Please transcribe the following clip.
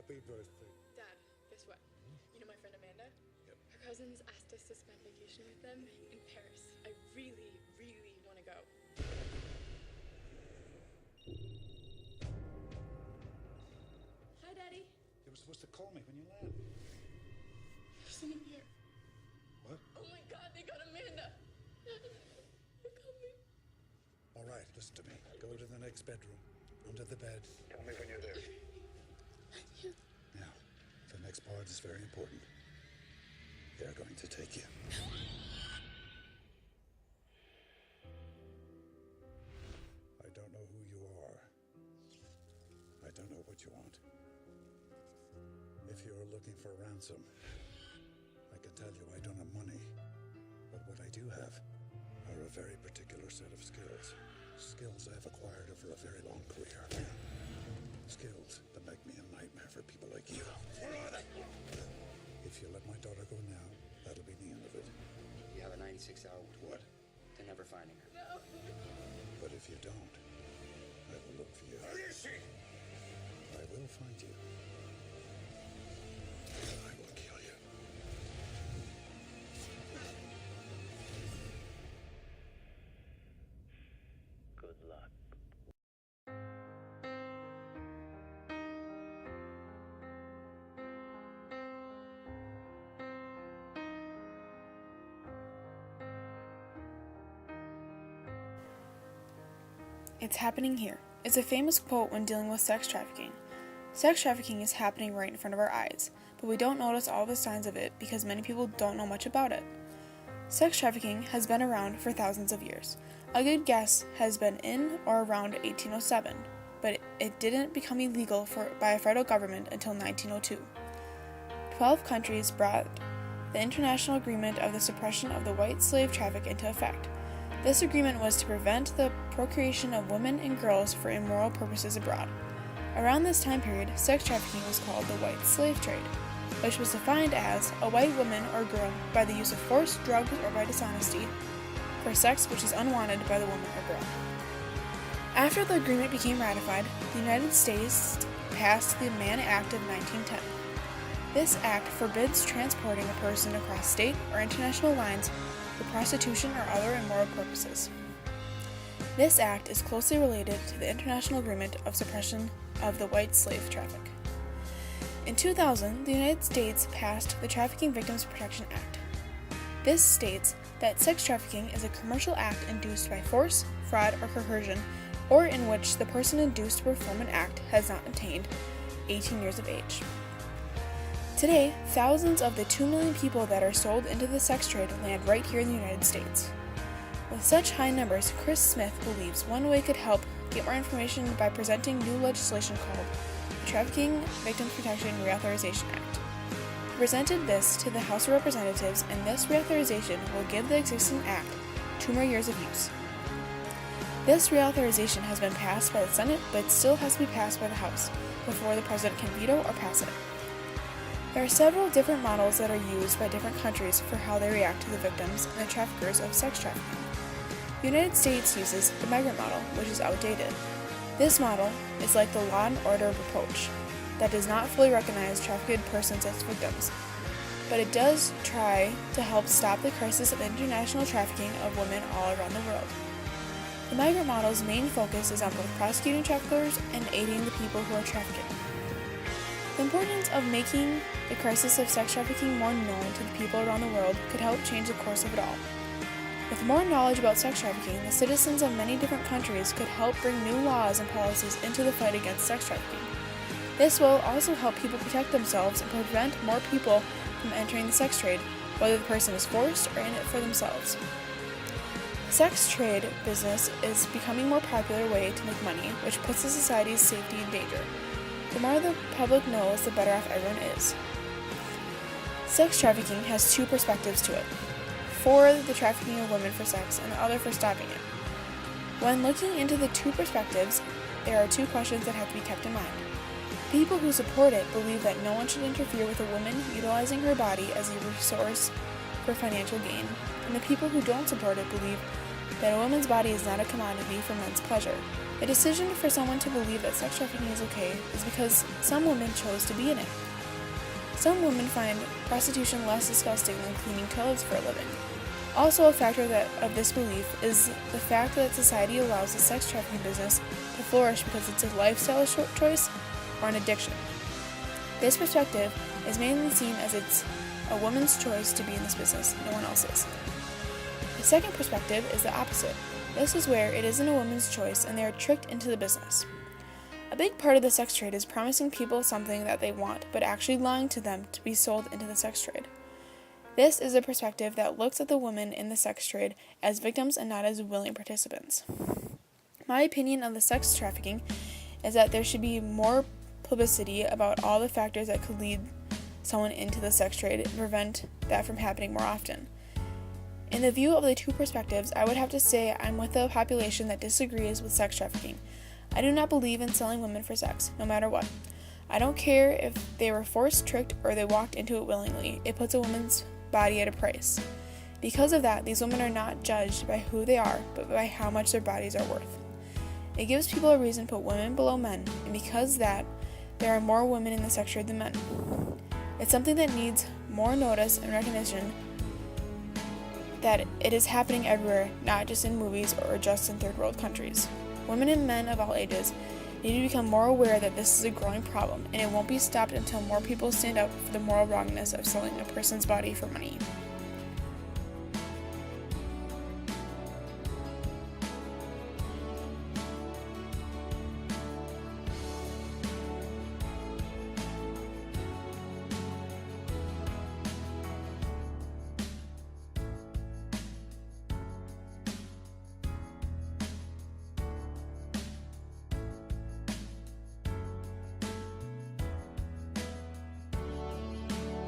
Happy birthday. Dad, guess what? You know my friend Amanda? Yep. Her cousins asked us to spend vacation with them in Paris. I really, really want to go. Hi, Daddy. You were supposed to call me when you land. There's someone here. What? Oh my God, they got Amanda. They're coming. All right, listen to me. Go to the next bedroom, under the bed. Tell me when you're there. Now, the next part is very important. They're going to take you. I don't know who you are. I don't know what you want. If you're looking for ransom, I can tell you I don't have money. But what I do have are a very particular set of skills. Skills I've acquired over a very long career. Skills that make me a nightmare for people like you. Where are they? If you let my daughter go now, that'll be the end of it. You have a 96-hour What? to never finding her. No. But if you don't, I will look for you. Where is she? I will find you. I will kill you. Good luck. It's happening here. It's a famous quote when dealing with sex trafficking. Sex trafficking is happening right in front of our eyes, but we don't notice all the signs of it because many people don't know much about it. Sex trafficking has been around for thousands of years. A good guess has been in or around 1807, but it didn't become illegal by a federal government until 1902. 12 countries brought the International Agreement of the Suppression of the White Slave Traffic into effect. This agreement was to prevent the procreation of women and girls for immoral purposes abroad. Around this time period, sex trafficking was called the white slave trade, which was defined as a white woman or girl by the use of force, drugs, or by dishonesty for sex which is unwanted by the woman or girl. After the agreement became ratified, the United States passed the Mann Act of 1910. This act forbids transporting a person across state or international lines for prostitution or other immoral purposes. This act is closely related to the International Agreement of Suppression of the White Slave Traffic. In 2000, the United States passed the Trafficking Victims Protection Act. This states that sex trafficking is a commercial act induced by force, fraud, or coercion, or in which the person induced to perform an act has not attained 18 years of age. Today, thousands of the 2 million people that are sold into the sex trade land right here in the United States. With such high numbers, Chris Smith believes one way could help get more information by presenting new legislation called the Trafficking Victims Protection Reauthorization Act. He presented this to the House of Representatives, and this reauthorization will give the existing act 2 more years of use. This reauthorization has been passed by the Senate, but still has to be passed by the House before the President can veto or pass it. There are several different models that are used by different countries for how they react to the victims and the traffickers of sex trafficking. The United States uses the migrant model, which is outdated. This model is like the law and order approach that does not fully recognize trafficked persons as victims, but it does try to help stop the crisis of international trafficking of women all around the world. The migrant model's main focus is on both prosecuting traffickers and aiding the people who are trafficking. The importance of making the crisis of sex trafficking more known to the people around the world could help change the course of it all. With more knowledge about sex trafficking, the citizens of many different countries could help bring new laws and policies into the fight against sex trafficking. This will also help people protect themselves and prevent more people from entering the sex trade, whether the person is forced or in it for themselves. Sex trade business is becoming a more popular way to make money, which puts the society's safety in danger. The more the public knows, the better off everyone is. Sex trafficking has 2 perspectives to it. For the trafficking of women for sex and the other for stopping it. When looking into the 2 perspectives, there are 2 questions that have to be kept in mind. People who support it believe that no one should interfere with a woman utilizing her body as a resource for financial gain, and the people who don't support it believe that a woman's body is not a commodity for men's pleasure. The decision for someone to believe that sex trafficking is okay is because some women chose to be in it. Some women find prostitution less disgusting than cleaning toilets for a living. Also, a factor of this belief is the fact that society allows the sex trafficking business to flourish because it's a lifestyle choice or an addiction. This perspective is mainly seen as it's a woman's choice to be in this business, no one else's. The second perspective is the opposite. This is where it isn't a woman's choice and they are tricked into the business. A big part of the sex trade is promising people something that they want, but actually lying to them to be sold into the sex trade. This is a perspective that looks at the women in the sex trade as victims and not as willing participants. My opinion on the sex trafficking is that there should be more publicity about all the factors that could lead someone into the sex trade and prevent that from happening more often. In the view of the two perspectives, I would have to say I'm with the population that disagrees with sex trafficking. I do not believe in selling women for sex, no matter what. I don't care if they were forced, tricked, or they walked into it willingly. It puts a woman's body at a price. Because of that, these women are not judged by who they are, but by how much their bodies are worth. It gives people a reason to put women below men, and because that, there are more women in the sex trade than men. It's something that needs more notice and recognition that it is happening everywhere, not just in movies or just in third world countries. Women and men of all ages need to become more aware that this is a growing problem, and it won't be stopped until more people stand up for the moral wrongness of selling a person's body for money.